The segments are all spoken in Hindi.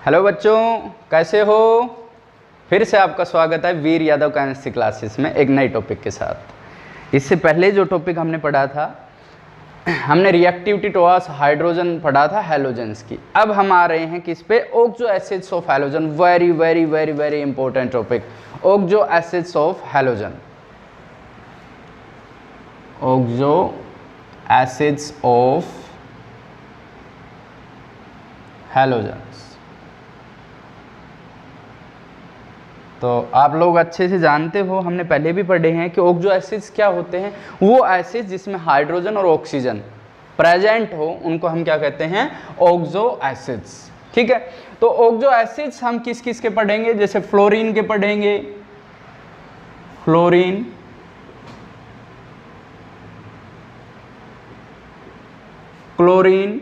हेलो बच्चों, कैसे हो। फिर से आपका स्वागत है वीर यादव केमिस्ट्री क्लासेस में एक नए टॉपिक के साथ। इससे पहले जो टॉपिक हमने पढ़ा था, हमने रिएक्टिविटी टुवर्ड्स हाइड्रोजन पढ़ा था हैलोजेंस की। अब हम आ रहे हैं किस पे, oxo acids of halogen. Very very very very important topic, oxo acids of halogen. Oxo acids of halogens. तो आप लोग अच्छे से जानते हो, हमने पहले भी पढ़े हैं कि ऑक्सो एसिड्स क्या होते हैं। वो एसिड्स जिसमें हाइड्रोजन और ऑक्सीजन प्रेजेंट हो उनको हम क्या कहते हैं, ऑक्सो एसिड्स। ठीक है, तो ऑक्सो एसिड्स हम किस किस के पढ़ेंगे, जैसे फ्लोरीन के पढ़ेंगे, fluorine, chlorine,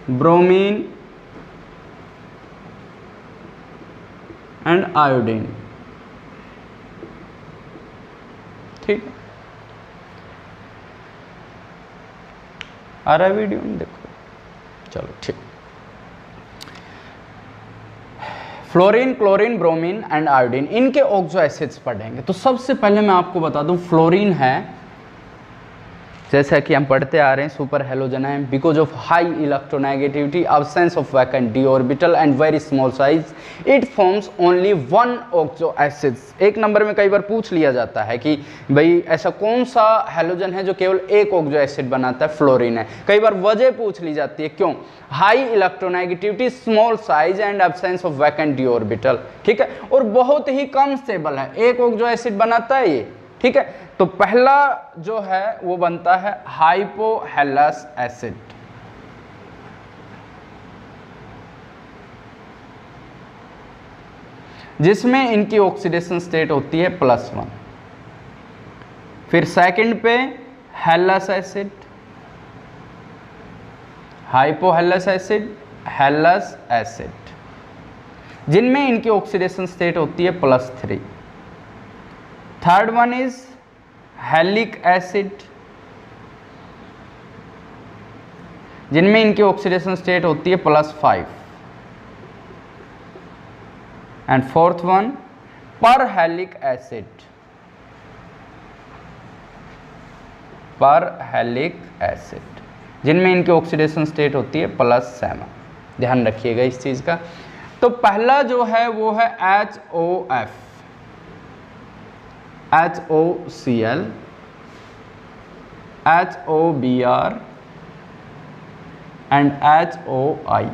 bromine and iodine. ठीक, आ रहा है वीडियो में, देखो। चलो ठीक, fluorine, chlorine, bromine and iodine, इनके ऑक्सो एसिड्स पढ़ेंगे। तो सबसे पहले मैं आपको बता दूं, फ्लोरीन है, जैसा कि हम पढ़ते आ रहे हैं, सुपर हेलोजन है because of high electronegativity, absence of vacant d orbital and very small size, it forms only one oxo acids। एक नंबर में कई बार पूछ लिया जाता है कि भाई ऐसा कौन सा हेलोजन है जो केवल एक ऑक्सो एसिड बनाता है, फ्लोरीन है। कई बार वजह पूछ ली जाती है, क्यों, high electronegativity, small size and absence of vacant d orbital। ठीक है, और बहुत ही कम स्टेबल है, एक ऑक्सो एसिड बनाता है ये। ठीक है, तो पहला जो है वो बनता है हाइपोहेलस एसिड, जिसमें इनकी ऑक्सीडेशन स्टेट होती है +1। फिर सेकंड पे halous acid, hypohalous acid, halous acid, जिनमें इनकी ऑक्सीडेशन स्टेट होती है +3। Third one is halic acid, जिनमें इनकी ऑक्सीडेशन स्टेट होती है +5। And fourth one perhalic acid, perhalic acid, जिनमें इनकी ऑक्सीडेशन स्टेट होती है +7। ध्यान रखिएगा इस चीज का। तो पहला जो है वो है HOF, HOCl, HOBr and HOI।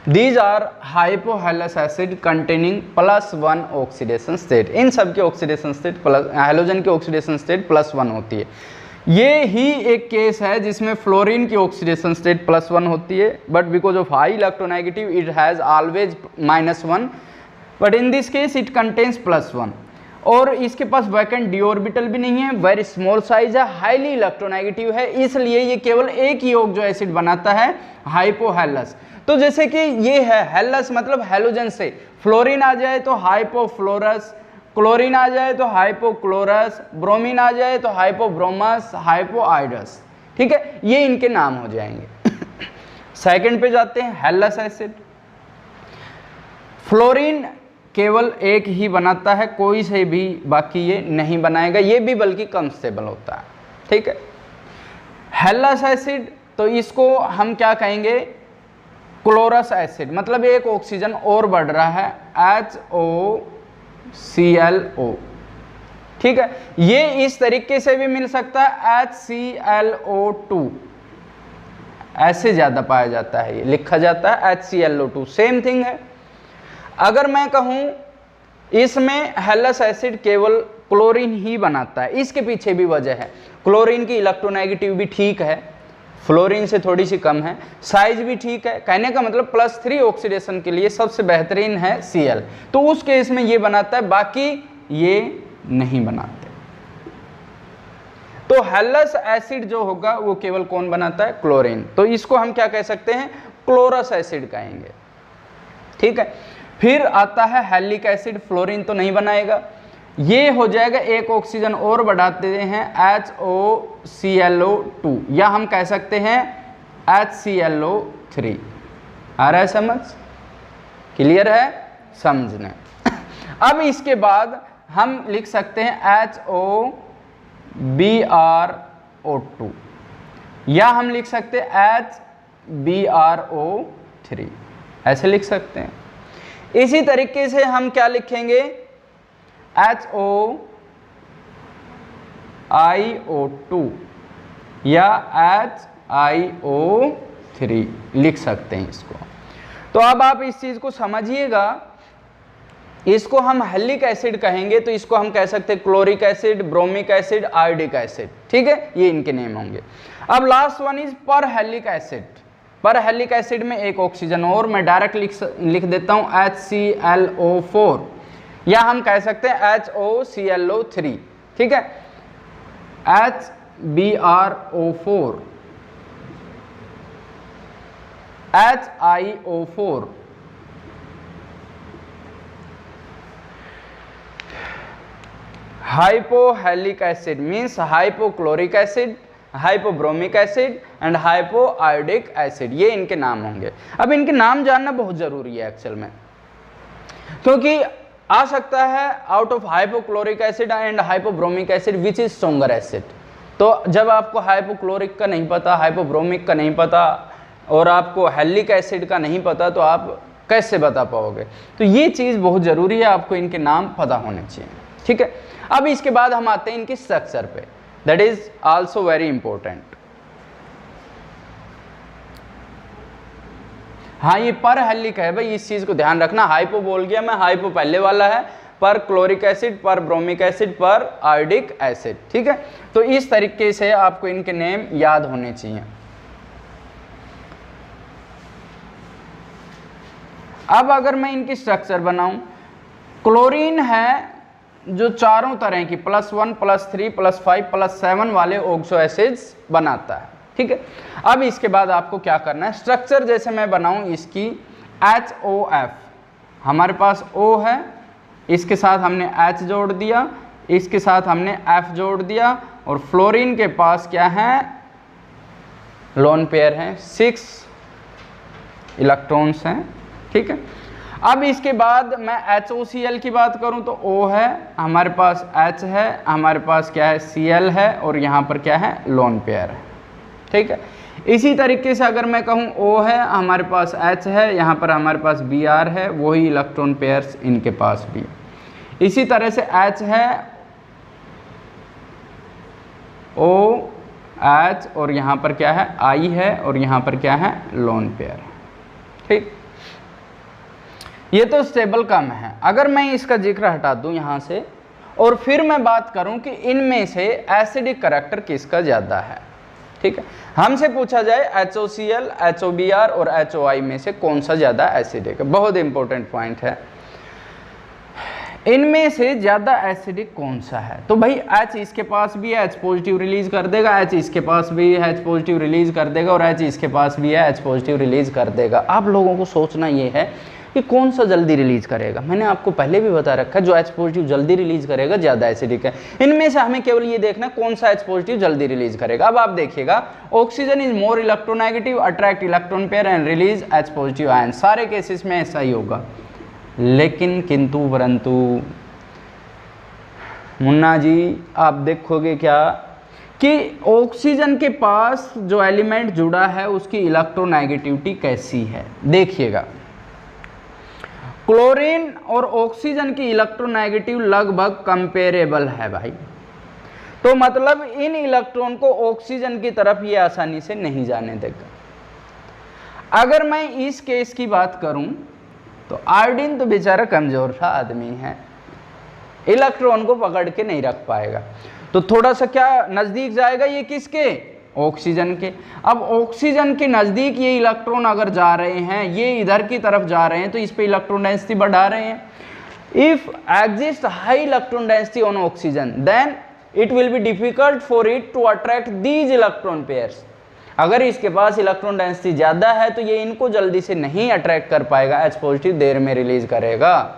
These are hypohalous acid containing +1 oxidation state. इन सब की ऑक्सीडेशन स्टेट हैलोजन की ऑक्सीडेशन स्टेट +1 होती है। ये ही एक केस है जिसमें फ्लोरीन की ऑक्सीडेशन स्टेट +1 होती है, but because of high electronegative it has always -1, but in this case it contains +1। और इसके पास वैकेंट डी ऑर्बिटल भी नहीं है, वेरी स्मॉल साइज है, हाईली इलेक्ट्रोनेगेटिव है, इसलिए ये केवल एक ही ऑक्सो एसिड बनाता है, हाइपोहेलस। तो जैसे कि ये है हेलस, मतलब हेलोजन से फ्लोरीन आ जाए तो हाइपोफ्लोरस, क्लोरीन आ जाए तो हाइपोक्लोरस, ब्रोमीन आ जाए तो हाइपोब्रोमस, हाइपोआइडस। ठीक है, ये इनके नाम हो जाएंगे। सेकंड पे जाते हैं, हेलस एसिड। फ्लोरीन केवल एक ही बनाता है, कोई से भी बाकी ये नहीं बनाएगा, ये भी बल्कि कम स्टेबल होता है। ठीक है, हेलस एसिड, तो इसको हम क्या कहेंगे, क्लोरस एसिड, मतलब एक ऑक्सीजन और बढ़ रहा है, HOClO। ठीक है, ये इस तरीके से भी मिल सकता है, HClO2, ऐसे ज्यादा पाया जाता है, ये लिखा जाता है HClO2, सेम थिंग है। अगर मैं कहूं इसमें हेलस एसिड केवल क्लोरीन ही बनाता है, इसके पीछे भी वजह है, क्लोरीन की इलेक्ट्रोनेगेटिव भी ठीक है, फ्लोरीन से थोड़ी सी कम है, साइज भी ठीक है, कहने का मतलब +3 ऑक्सीडेशन के लिए सबसे बेहतरीन है Cl, तो उस केस में ये बनाता है, बाकी ये नहीं बनाते। तो हेलस एसिड जो होगा वो केवल कौन बनाता है, क्लोरीन, तो इसको हम क्या कह सकते हैं, क्लोरस एसिड कहेंगे। ठीक है, फिर आता है हैलिक एसिड, फ्लोरीन तो नहीं बनाएगा, ये हो जाएगा, एक ऑक्सीजन और बढ़ाते हैं HOClO2, या हम कह सकते हैं HClO3। आ रहा है समझ? क्लियर है समझने? अब इसके बाद हम लिख सकते हैं HOBrO2, या हम लिख सकते हैं HBrO3, ऐसे लिख सकते हैं। इसी तरीके से हम क्या लिखेंगे, HOIO2 या HIO3 लिख सकते हैं इसको। तो अब आप इस चीज को समझिएगा, इसको हम हैलिक एसिड कहेंगे तो इसको हम कह सकते हैं chloric acid, bromic acid, iodic acid, ठीक है, ये इनके नेम होंगे। अब लास्ट वन इज पर हैलिक एसिड। पर हैलिक एसिड में एक ऑक्सीजन और मैं डायरेक्ट लिख देता हूं HClO4, या हम कह सकते हैं HOClO3, ठीक है, HBrO4, HIO4, hypohalic acid means hypochloric acid, hypobromic acid and hypoiodic acid, ये इनके नाम होंगे। अब इनके नाम जानना बहुत जरूरी है एक्चुअल में, क्योंकि आ सकता है out of hypochloric acid and hypobromic acid which is stronger acid. तो जब आपको हाइपोक्लोरिक का नहीं पता, हाइपोब्रोमिक का नहीं पता और आपको हैलिक एसिड का नहीं पता, तो आप कैसे बता पाओगे? तो ये चीज़ बहुत ज़रूरी है, आपको इनके नाम पता होने चाहिए, ठीक है। अब इसके बाद हम आते हैं इनकी स्ट्रक्चर पे, that is also very important. हाँ, ये पर हैलिक है भाई, इस चीज को ध्यान रखना। हाइपो बोल गया मैं, हाइपो पहले वाला है, पर क्लोरिक एसिड, पर ब्रोमिक एसिड, पर आयोडिक एसिड, ठीक है। तो इस तरीके से आपको इनके नेम याद होने चाहिए। अब अगर मैं इनकी स्ट्रक्चर बनाऊं, क्लोरीन है जो चारों तरह की +1, +3, +5, +7 वाले ऑक्सो एसिड्स बनाता है, ठीक है। अब इसके बाद आपको क्या करना है, स्ट्रक्चर जैसे मैं बनाऊं इसकी HOF, हमारे पास O है, इसके साथ हमने H जोड़ दिया, इसके साथ हमने F जोड़ दिया, और फ्लोरीन के पास क्या है, लोन पेयर है, 6 इलेक्ट्रॉन्स हैं, ठीक है। अब इसके बाद मैं HOCl की बात करूं तो O है, हमारे पास H है, हमारे पास क्या है Cl है, और यहाँ पर क्या है लोन पेयर है, ठीक है। इसी तरीके से अगर मैं कहूँ O है, हमारे पास H है, यहाँ पर हमारे पास Br है, वही इलेक्ट्रॉन पेयर्स इनके पास भी। इसी तरह से H है, O, H, और यहाँ पर क्या है I है, और यहाँ पर क्या है लोन पेयर है, ठीक। ये तो स्टेबल कम है। अगर मैं इसका जिक्र हटा दूं यहाँ से और फिर मैं बात करूं कि इनमें से एसिडिक करैक्टर किसका ज़्यादा है, ठीक है, हमसे पूछा जाए HOCl, HOBr और HOI में से कौन सा ज़्यादा एसिडिक है, बहुत इंपॉर्टेंट पॉइंट है। इनमें से ज़्यादा एसिडिक कौन सा है, तो भाई H इसके पास भी है, H पॉजिटिव रिलीज कर देगा, H इसके पास भी है, H पॉजिटिव रिलीज कर देगा, और H इसके पास भी है, H पॉजिटिव रिलीज कर देगा। आप लोगों को सोचना ये है कि कौन सा जल्दी रिलीज करेगा। मैंने आपको पहले भी बता रखा है, जो H पॉजिटिव जल्दी रिलीज करेगा ज़्यादा एसिडिक है। इनमें से हमें केवल ये देखना कौन सा H पॉजिटिव जल्दी रिलीज करेगा। अब आप देखिएगा, oxygen is more electronegative, attract electron pair and release H positive ion. सारे केसेस में ऐसा ही होगा, लेकिन किंतु परंतु मुन्ना जी आप देखोगे क्या कि ऑक्सीजन के पास जो एलिमेंट जुड़ा है उसकी इलेक्ट्रोनेगेटिविटी कैसी है, देखिएगा। क्लोरीन और ऑक्सीजन की इलेक्ट्रोनेगेटिव लगभग कंपेरेबल है भाई, तो मतलब इन इलेक्ट्रॉन को ऑक्सीजन की तरफ ये आसानी से नहीं जाने देगा। अगर मैं इस केस की बात करूं तो आयोडीन तो बेचारा कमजोर सा आदमी है, इलेक्ट्रॉन को पकड़ के नहीं रख पाएगा, तो थोड़ा सा क्या नजदीक जाएगा ये किसके, ऑक्सीजन के। अब ऑक्सीजन के नज़दीक ये इलेक्ट्रॉन अगर जा रहे हैं, ये इधर की तरफ जा रहे हैं, तो इस पे इलेक्ट्रॉन डेंसिटी बढ़ा रहे हैं। If exist high electron density on oxygen then it will be difficult for it to attract these electron pairs. अगर इसके पास इलेक्ट्रॉन डेंसिटी ज़्यादा है तो ये इनको जल्दी से नहीं अट्रैक्ट कर पाएगा, H पॉजिटिव देर में रिलीज करेगा।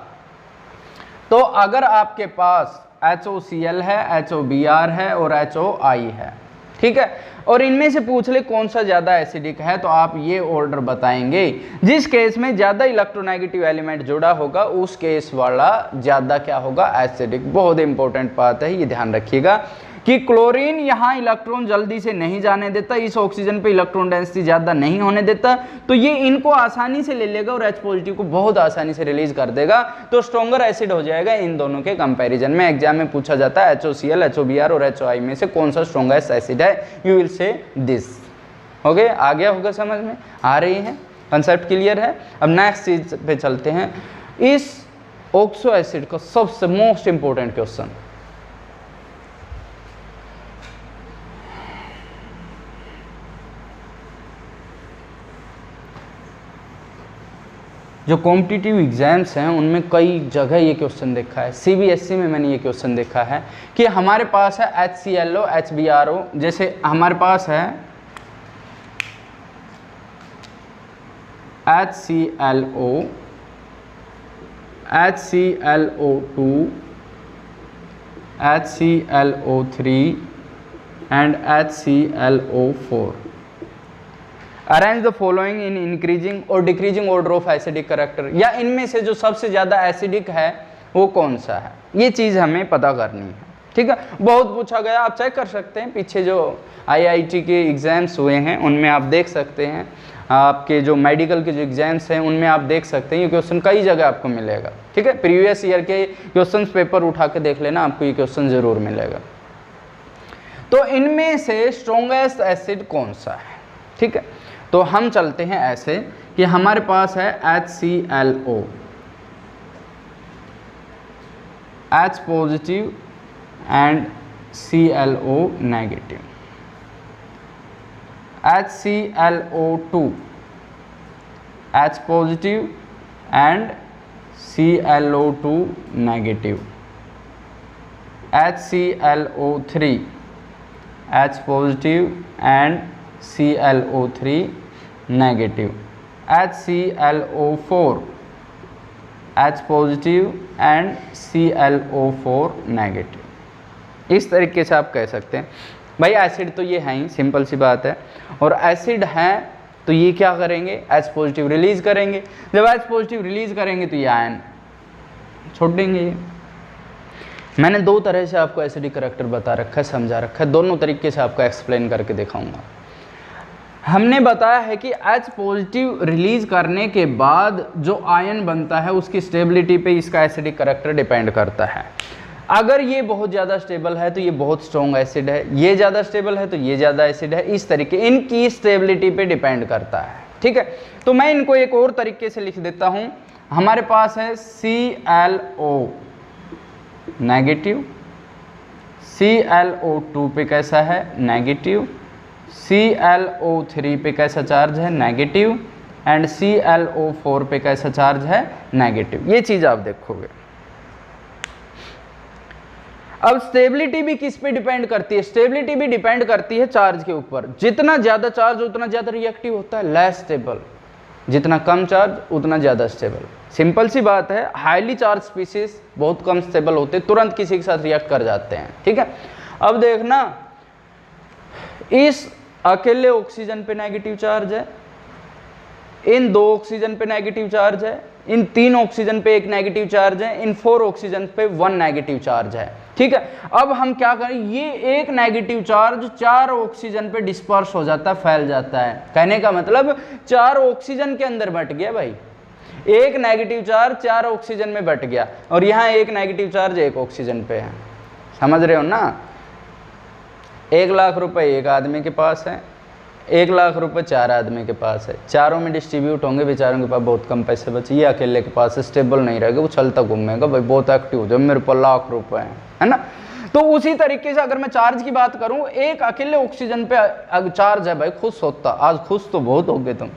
तो अगर आपके पास HOCl है, HOBr है और HOI है, ठीक है, और इनमें से पूछ ले कौन सा ज़्यादा एसिडिक है, तो आप ये ऑर्डर बताएंगे। जिस केस में ज़्यादा इलेक्ट्रोनेगेटिव एलिमेंट जुड़ा होगा उस केस वाला ज़्यादा क्या होगा, एसिडिक। बहुत इंपॉर्टेंट बात है, ये ध्यान रखिएगा कि क्लोरीन यहाँ इलेक्ट्रॉन जल्दी से नहीं जाने देता, इस ऑक्सीजन पे इलेक्ट्रॉन डेंसिटी ज़्यादा नहीं होने देता, तो ये इनको आसानी से ले लेगा और H पॉजिटिव को बहुत आसानी से रिलीज कर देगा, तो स्ट्रॉन्गर एसिड हो जाएगा इन दोनों के कंपैरिजन में। एग्जाम में पूछा जाता है HOCl, HOBr और HOI में से कौन सा स्ट्रॉन्गेस्ट एसिड है, you will say this. Okay, आ गया होगा समझ में, आ रही है, कंसेप्ट क्लियर है। अब नेक्स्ट चीज पे चलते हैं, इस ऑक्सो एसिड का सबसे मोस्ट इंपॉर्टेंट क्वेश्चन, जो कॉम्पिटिटिव एग्जाम्स हैं उनमें कई जगह ये क्वेश्चन देखा है, CBSE में मैंने ये क्वेश्चन देखा है कि हमारे पास है HClO, HBrO, जैसे हमारे पास है HClO, HClO2, HClO3 and HClO4। Arrange the following in increasing और decreasing order of acidic character, या इनमें से जो सबसे ज़्यादा एसिडिक है वो कौन सा है, ये चीज़ हमें पता करनी है, ठीक है। बहुत पूछा गया, आप चेक कर सकते हैं पीछे जो IIT के एग्ज़ाम्स हुए हैं उनमें आप देख सकते हैं, आपके जो मेडिकल के जो एग्ज़ाम्स हैं उनमें आप देख सकते हैं, ये क्वेश्चन कई जगह आपको मिलेगा, ठीक है। प्रीवियस ईयर के क्वेश्चन पेपर उठा के देख लेना, आपको ये क्वेश्चन ज़रूर मिलेगा। तो इनमें से स्ट्रॉन्गेस्ट एसिड कौन सा है, ठीक है। तो हम चलते हैं ऐसे कि हमारे पास है HClO, H positive and ClO negative, HClO2, H positive and ClO2 negative, HClO3, H positive and ClO3 negative, HClO4, H positive and ClO4 negative. इस तरीके से आप कह सकते हैं भाई एसिड तो ये है ही, सिंपल सी बात है, और एसिड है तो ये क्या करेंगे, H पॉजिटिव रिलीज करेंगे, जब H पॉजिटिव रिलीज करेंगे तो ये आयन छोड़ देंगे। मैंने दो तरह से आपको एसिडिक कैरेक्टर बता रखा है, समझा रखा है, दोनों तरीके से आपको एक्सप्लेन करके दिखाऊंगा। हमने बताया है कि H पॉजिटिव रिलीज करने के बाद जो आयन बनता है उसकी स्टेबिलिटी पे इसका एसिडिक कैरेक्टर डिपेंड करता है। अगर ये बहुत ज़्यादा स्टेबल है तो ये बहुत स्ट्रॉन्ग एसिड है, ये ज़्यादा स्टेबल है तो ये ज़्यादा एसिड है, इस तरीके इनकी स्टेबिलिटी पे डिपेंड करता है, ठीक है। तो मैं इनको एक और तरीके से लिख देता हूँ, हमारे पास है ClO नेगेटिव, ClO2 पे कैसा है, नेगेटिव, ClO3 पे कैसा चार्ज है, नेगेटिव, एंड ClO4 पे कैसा चार्ज है, नेगेटिव। ये चीज़ आप देखोगे। अब स्टेबिलिटी भी किस पे डिपेंड करती है, स्टेबिलिटी भी डिपेंड करती है चार्ज के ऊपर। जितना ज़्यादा चार्ज उतना ज़्यादा रिएक्टिव होता है, लेस स्टेबल, जितना कम चार्ज उतना ज़्यादा स्टेबल। सिंपल सी बात है, हाईली चार्ज स्पीसीज बहुत कम स्टेबल होते, तुरंत किसी के साथ रिएक्ट कर जाते हैं, ठीक है। अब देखना, इस अकेले ऑक्सीजन पे नेगेटिव चार्ज है, इन दो ऑक्सीजन पे नेगेटिव चार्ज है, इन तीन ऑक्सीजन पे एक नेगेटिव चार्ज है, इन 4 ऑक्सीजन पे 1 नेगेटिव चार्ज है, ठीक है। अब हम क्या करें, ये एक नेगेटिव चार्ज 4 ऑक्सीजन पे डिस्पर्स हो जाता है, फैल जाता है। कहने का मतलब 4 ऑक्सीजन के अंदर बट गया भाई, एक नेगेटिव चार्ज 4 ऑक्सीजन में बट गया, और यहाँ एक नेगेटिव चार्ज 1 ऑक्सीजन पे है। समझ रहे हो ना। 1 लाख रुपए एक आदमी के पास है, 1 लाख रुपए 4 आदमी के पास है, चारों में डिस्ट्रीब्यूट होंगे, बेचारों के पास बहुत कम पैसे बचे, ये अकेले के पास स्टेबल नहीं रहेगा, वो चलता घूमेगा भाई, बहुत एक्टिव हो जाए, मेरे पास लाख रुपए हैं, है ना। तो उसी तरीके से अगर मैं चार्ज की बात करूं, एक अकेले ऑक्सीजन पे चार्ज है भाई, खुश होता, आज खुश तो बहुत हो गए तुम।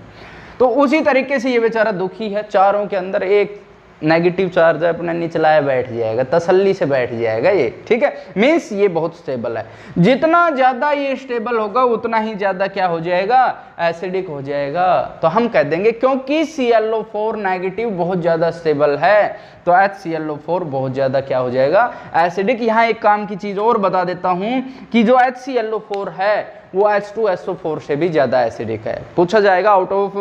तो उसी तरीके से ये बेचारा दुखी है, चारों के अंदर एक नेगेटिव चार्ज है अपने निचलाया बैठ जाएगा, तसल्ली से बैठ जाएगा ये, ठीक है। मीन्स ये बहुत स्टेबल है। जितना ज़्यादा ये स्टेबल होगा उतना ही ज़्यादा क्या हो जाएगा, एसिडिक हो जाएगा। तो हम कह देंगे क्योंकि ClO4 नेगेटिव बहुत ज़्यादा स्टेबल है तो HClO4 बहुत ज़्यादा क्या हो जाएगा, एसिडिक। यहाँ एक काम की चीज़ और बता देता हूँ कि जो HClO4 है वो H2SO4 से भी ज़्यादा एसिडिक है। पूछा जाएगा out of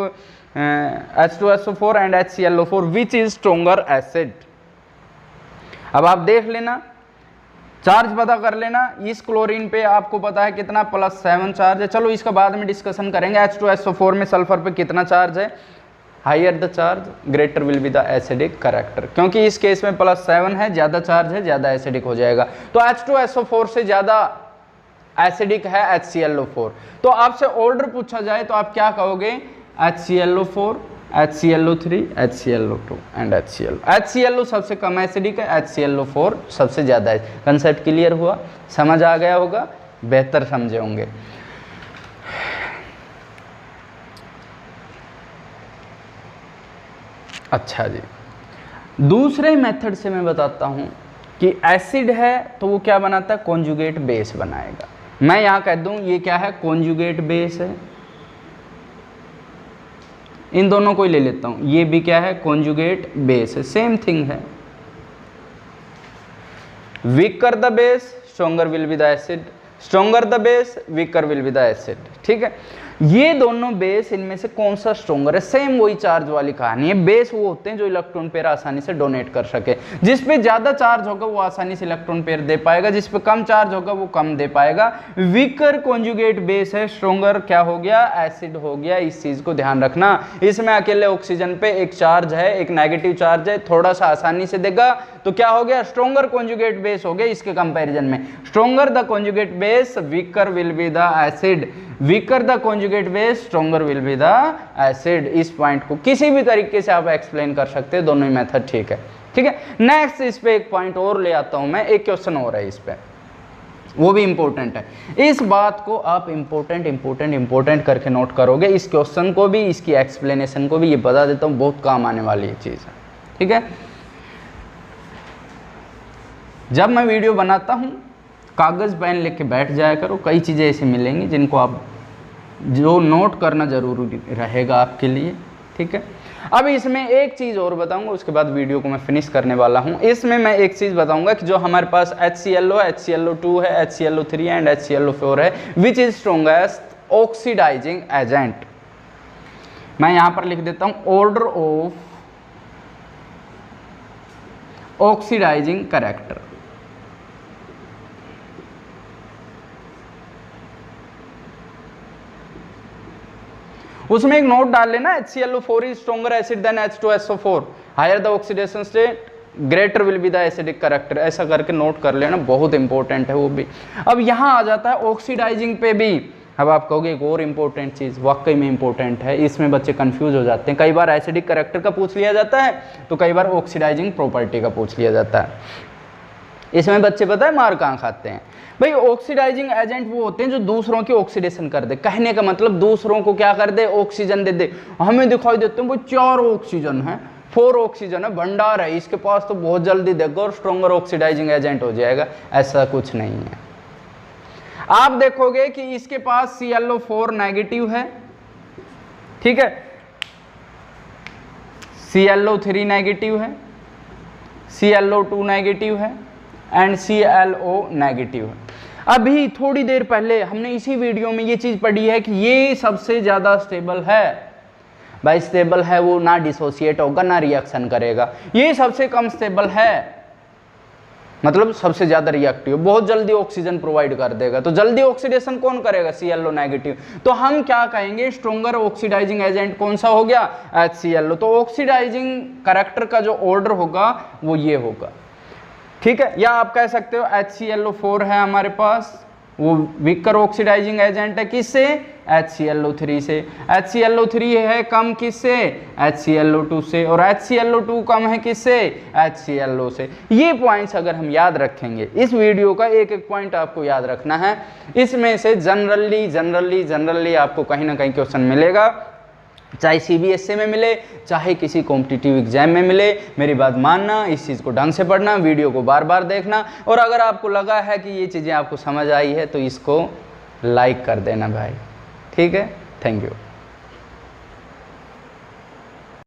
H2SO4 and HClO4 which is stronger acid. अब आप देख लेना, चार्ज पता कर लेना। इस क्लोरीन पे आपको पता है कितना, +7 चार्ज है। चलो इसका बाद में डिस्कशन करेंगे। H2SO4 में सल्फर पे कितना चार्ज है, higher the charge greater will be the acidic character, क्योंकि इस केस में +7 है, ज़्यादा चार्ज है, ज़्यादा एसिडिक हो जाएगा। तो H2SO4 से ज़्यादा एसिडिक है HClO4। तो आपसे ऑर्डर पूछा जाए तो आप क्या कहोगे, HClO4, HClO3, HClO2 and HCl। HClO सबसे कम एसिडिक है, HClO4 सबसे ज़्यादा है। कंसेप्ट क्लियर हुआ, समझ आ गया होगा, बेहतर समझे होंगे। अच्छा जी, दूसरे मेथड से मैं बताता हूँ कि एसिड है तो वो क्या बनाता है, कॉन्जुगेट बेस बनाएगा। मैं यहाँ कह दूँ ये क्या है, कॉन्जुगेट बेस है। इन दोनों को ही ले लेता हूँ, ये भी क्या है, कॉन्जुगेट बेस है, सेम थिंग है। Weaker the base stronger will be the acid, stronger the base weaker will be the acid, ठीक है। ये दोनों बेस, इनमें से कौन सा स्ट्रोंगर है, सेम वही चार्ज वाली कहानी है। बेस वो होते हैं जो इलेक्ट्रॉन पेयर आसानी से डोनेट कर सके। जिस पे ज्यादा चार्ज होगा वो आसानी से इलेक्ट्रॉन पेयर दे पाएगा, जिस पे कम चार्ज होगा वो कम दे पाएगा। वीकर कॉन्जुगेट बेस है, स्ट्रोंगर क्या हो गया, एसिड हो गया। इस चीज को ध्यान रखना। इसमें अकेले ऑक्सीजन पे एक चार्ज है, एक नेगेटिव चार्ज है, थोड़ा सा आसानी से देगा तो क्या हो गया, स्ट्रोंगर कॉन्जुगेट बेस हो गया। इसके कंपैरिजन में stronger the conjugate base weaker will be the acid, weaker the conjugate base stronger will be the acid. इस पॉइंट को किसी भी तरीके से आप एक्सप्लेन कर सकते हैं, दोनों ही मेथड ठीक है, ठीक है। नेक्स्ट इस पे एक पॉइंट और ले आता हूं मैं, एक क्वेश्चन और है इस पे, वो भी इंपॉर्टेंट है। इस बात को आप इंपॉर्टेंट करके नोट करोगे। इस क्वेश्चन को भी, इसकी एक्सप्लेनेशन को भी, ये बता देता हूं, बहुत काम आने वाली ये चीज है, ठीक है। जब मैं वीडियो बनाता हूं कागज पेन लेके बैठ जाया करो, कई चीज़ें ऐसी मिलेंगी जिनको आप जो नोट करना जरूरी रहेगा आपके लिए, ठीक है। अब इसमें एक चीज़ और बताऊंगा, उसके बाद वीडियो को मैं फिनिश करने वाला हूं। इसमें मैं एक चीज़ बताऊंगा कि जो हमारे पास HClO, HClO2 है, HClO3 एंड HClO4 है, which is strongest oxidizing agent. मैं यहां पर लिख देता हूं ऑर्डर ऑफ ऑक्सीडाइजिंग कैरेक्टर। उसमें एक नोट डाल लेना, HClO4 is stronger acid than H2SO4, higher the oxidation state greater will be the acidic character. ऐसा करके नोट कर लेना, बहुत इंपॉर्टेंट है वो भी। अब यहां आ जाता है ऑक्सीडाइजिंग पे भी। अब आप कहोगे एक और इंपॉर्टेंट चीज, वाकई में इंपॉर्टेंट है, इसमें बच्चे कंफ्यूज हो जाते हैं। कई बार एसिडिक कैरेक्टर का पूछ लिया जाता है तो कई बार ऑक्सीडाइजिंग प्रॉपर्टी का पूछ लिया जाता है। इसमें बच्चे पता है मार कहाँ खाते हैं भाई। ऑक्सीडाइजिंग एजेंट वो होते हैं जो दूसरों की ऑक्सीडेशन कर दे। कहने का मतलब दूसरों को क्या कर दे, ऑक्सीजन दे दे। हमें दिखाई देते हैं वो 4 ऑक्सीजन है, 4 ऑक्सीजन है, भंडार है, इसके पास तो बहुत जल्दी देगा और स्ट्रोंगर ऑक्सीडाइजिंग एजेंट हो जाएगा। ऐसा कुछ नहीं है। आप देखोगे कि इसके पास ClO4 नेगेटिव है, ठीक है, ClO3 नेगेटिव है, ClO2 नेगेटिव है एंड ClO नेगेटिव है। अभी थोड़ी देर पहले हमने इसी वीडियो में ये चीज पढ़ी है कि ये सबसे ज्यादा स्टेबल है। भाई स्टेबल है वो ना डिसोसिएट होगा ना रिएक्शन करेगा। ये सबसे कम स्टेबल है, मतलब सबसे ज्यादा रिएक्टिव, बहुत जल्दी ऑक्सीजन प्रोवाइड कर देगा। तो जल्दी ऑक्सीडेशन कौन करेगा, ClO नेगेटिव। तो हम क्या कहेंगे, स्ट्रोंगर ऑक्सीडाइजिंग एजेंट कौन सा हो गया, HClO। तो ऑक्सीडाइजिंग कैरेक्टर का जो ऑर्डर होगा वो ये होगा, ठीक है। या आप कह सकते हो HClO4 है हमारे पास, वो वीकर ऑक्सीडाइजिंग एजेंट है किससे, HClO3 से। HClO3 है कम किससे, HClO2 से। और HClO2 कम है किससे, HClO से। ये पॉइंट्स अगर हम याद रखेंगे, इस वीडियो का एक एक पॉइंट आपको याद रखना है। इसमें से जनरली आपको कहीं ना कहीं क्वेश्चन मिलेगा। चाहे CBSE में मिले, चाहे किसी कॉम्पिटिटिव एग्जाम में मिले, मेरी बात मानना, इस चीज़ को ढंग से पढ़ना, वीडियो को बार बार देखना, और अगर आपको लगा है कि ये चीज़ें आपको समझ आई है तो इसको लाइक कर देना भाई, ठीक है। Thank you.